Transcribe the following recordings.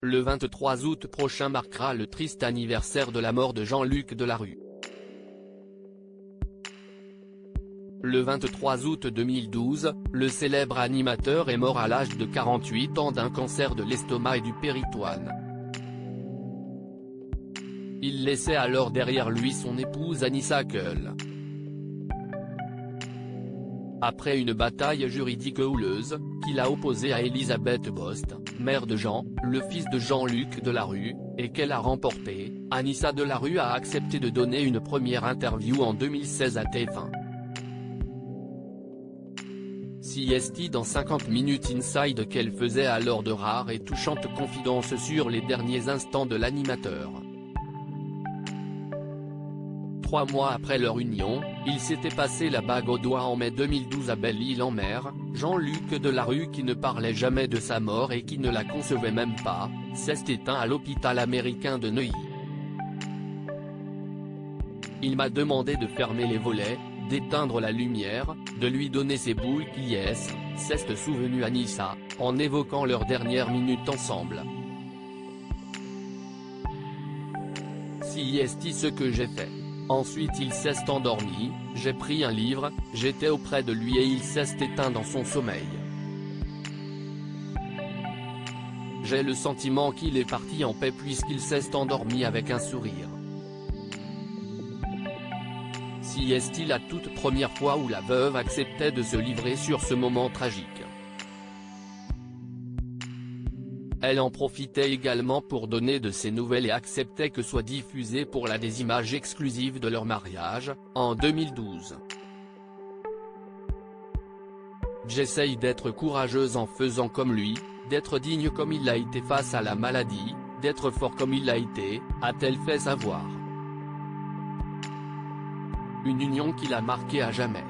Le 23 août prochain marquera le triste anniversaire de la mort de Jean-Luc Delarue. Le 23 août 2012, le célèbre animateur est mort à l'âge de 48 ans d'un cancer de l'estomac et du péritoine. Il laissait alors derrière lui son épouse Anissa Keul. Après une bataille juridique houleuse, qui l'a opposée à Elisabeth Bost, mère de Jean, le fils de Jean-Luc Delarue, et qu'elle a remportée, Anissa Delarue a accepté de donner une première interview en 2016 à TF1. CST dans 50 Minutes Inside qu'elle faisait alors de rares et touchantes confidences sur les derniers instants de l'animateur. 3 mois après leur union, il s'était passé la bague au doigt en mai 2012 à Belle-Île-en-Mer. Jean-Luc Delarue, qui ne parlait jamais de sa mort et qui ne la concevait même pas, s'est éteint à l'hôpital américain de Neuilly. Il m'a demandé de fermer les volets, d'éteindre la lumière, de lui donner ses boules qui s'est souvenu Anissa, en évoquant leurs dernières minutes ensemble. CST ce que j'ai fait. Ensuite il s'est endormi, j'ai pris un livre, j'étais auprès de lui et il s'est éteint dans son sommeil. J'ai le sentiment qu'il est parti en paix puisqu'il s'est endormi avec un sourire. CST la toute première fois où la veuve acceptait de se livrer sur ce moment tragique. Elle en profitait également pour donner de ses nouvelles et acceptait que soient diffusées pour la des images exclusives de leur mariage, en 2012. J'essaye d'être courageuse en faisant comme lui, d'être digne comme il l'a été face à la maladie, d'être fort comme il l'a été, a-t-elle fait savoir. Une union qui l'a marquée à jamais.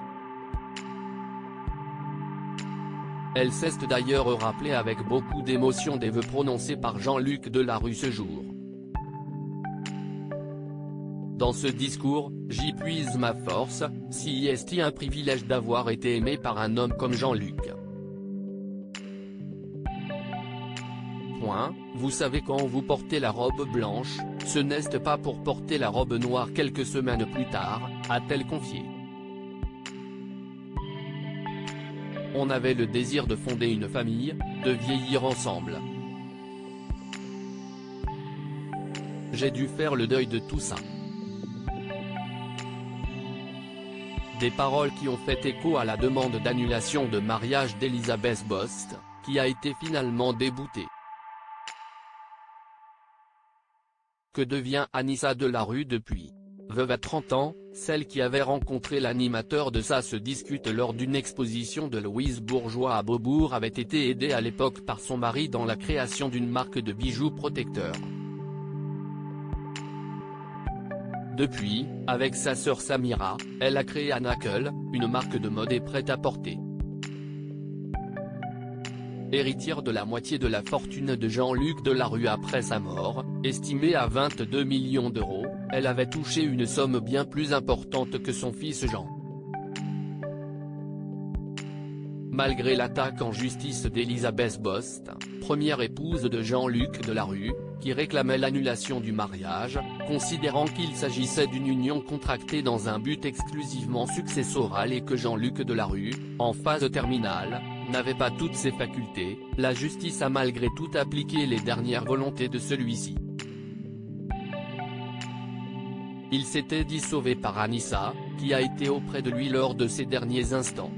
Elle s'est d'ailleurs rappelée avec beaucoup d'émotion des vœux prononcés par Jean-Luc Delarue ce jour. Dans ce discours, j'y puise ma force, CST un privilège d'avoir été aimé par un homme comme Jean-Luc. Vous savez quand vous portez la robe blanche, ce n'est pas pour porter la robe noire quelques semaines plus tard, a-t-elle confié. On avait le désir de fonder une famille, de vieillir ensemble. J'ai dû faire le deuil de tout ça. Des paroles qui ont fait écho à la demande d'annulation de mariage d'Elisabeth Bost, qui a été finalement déboutée. Que devient Anissa Delarue depuis? Veuve à 30 ans, celle qui avait rencontré l'animateur de Ça se discute lors d'une exposition de Louise Bourgeois à Beaubourg avait été aidée à l'époque par son mari dans la création d'une marque de bijoux protecteurs. Depuis, avec sa sœur Samira, elle a créé Anna Keul, une marque de mode et prêt-à-porter. Héritière de la moitié de la fortune de Jean-Luc Delarue après sa mort, estimée à 22 millions d'euros, elle avait touché une somme bien plus importante que son fils Jean. Malgré l'attaque en justice d'Elisabeth Bost, première épouse de Jean-Luc Delarue, qui réclamait l'annulation du mariage, considérant qu'il s'agissait d'une union contractée dans un but exclusivement successoral et que Jean-Luc Delarue, en phase terminale, n'avait pas toutes ses facultés, la justice a malgré tout appliqué les dernières volontés de celui-ci. Il s'était dit sauvé par Anissa, qui a été auprès de lui lors de ses derniers instants.